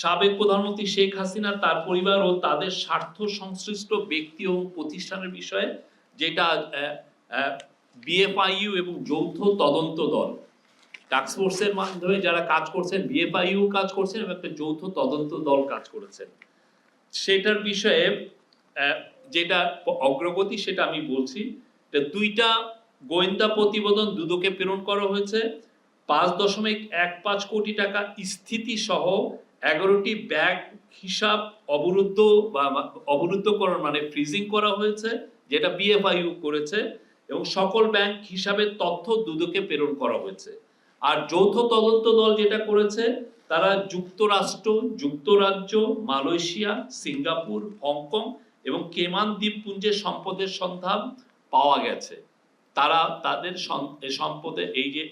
সাবেক প্রধানমন্ত্রী শেখ হাসিনা, তার পরিবার ও তাদের স্বার্থ সংশ্লিষ্ট ব্যক্তি ও প্রতিষ্ঠানের বিষয়ে, যেটা বিএফআইইউ এবং যৌথ তদন্ত দল টাস্ক ফোর্সের মাধ্যমে যারা কাজ করছেন, বিএফআইইউ কাজ করছেন এবং একটা যৌথ তদন্ত দল কাজ করেছেন, সেটার বিষয়ে যেটা অগ্রগতি সেটা আমি বলছি। দুইটা গোয়েন্দা প্রতিবেদন দুদকে প্রেরণ করা হয়েছে। 5.15 কোটি টাকা স্থিতি সহ 11টি ব্যাংক হিসাব অবরুদ্ধকরণ মানে ফ্রিজিং করা হয়েছে, যেটা বিএফআইইউ করেছে, এবং সকল ব্যাংক হিসাবের তথ্য দুদকে প্রেরণ করা হয়েছে। আর যৌথ তদন্ত দল যেটা করেছে, তারা যুক্তরাষ্ট্র, যুক্তরাজ্য, মালয়েশিয়া, সিঙ্গাপুর, হংকং এবং কেমান দ্বীপপুঞ্জের সম্পদের সন্ধান পাওয়া গেছে। তারা তাদের সম্পদে, এই যে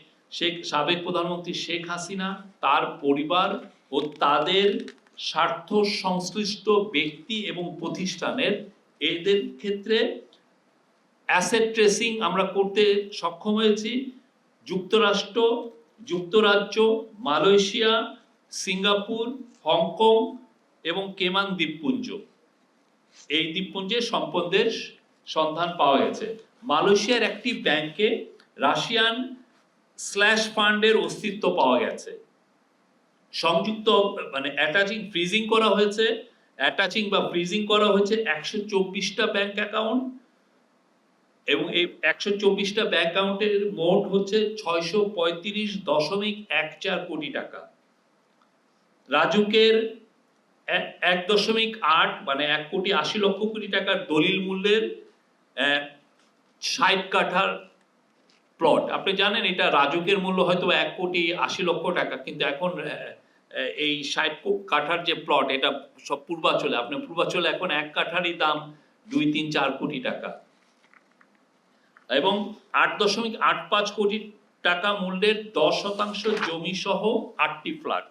সাবেক প্রধানমন্ত্রী শেখ হাসিনা, তার পরিবার ও তাদের স্বার্থ সংশ্লিষ্ট ব্যক্তি এবং প্রতিষ্ঠানের, এদের ক্ষেত্রে অ্যাসেট ট্রেসিং আমরা করতে সক্ষম হয়েছি। যুক্তরাষ্ট্র, যুক্তরাজ্য, মালয়েশিয়া, সিঙ্গাপুর, হংকং এবং কেমান দ্বীপপুঞ্জ, এই দ্বীপপুঞ্জের সম্পদের সন্ধান পাওয়া গেছে। মালয়েশিয়ার একটি ব্যাংকে রাশিয়ান স্ল্যাশ ফান্ডের অস্তিত্ব পাওয়া গেছে। সংযুক্ত মানে ফ্রিজিং করা হয়েছে 124টা ব্যাংক অ্যাকাউন্ট, এবং এই 124টা ব্যাংক অ্যাকাউন্টের মোট হচ্ছে 635.14 কোটি টাকা। রাজুকের 1.8 মানে 1.80 কোটি টাকার দলিল মূল্যের 60 কাঠার প্লট। আপনি জানেন এটা রাজুকের মূল্য হয়তো 1.80 কোটি টাকা, কিন্তু এখন এই 60 কাঠার যে প্লট, এটা সব পূর্বাঞ্চলে, আপনার পূর্বাঞ্চলে এখন 1 কাঠারই দাম 2-3-4 কোটি টাকা, এবং 8.85 কোটি টাকা মূল্যের 10% জমি সহ 8টি ফ্ল্যাট।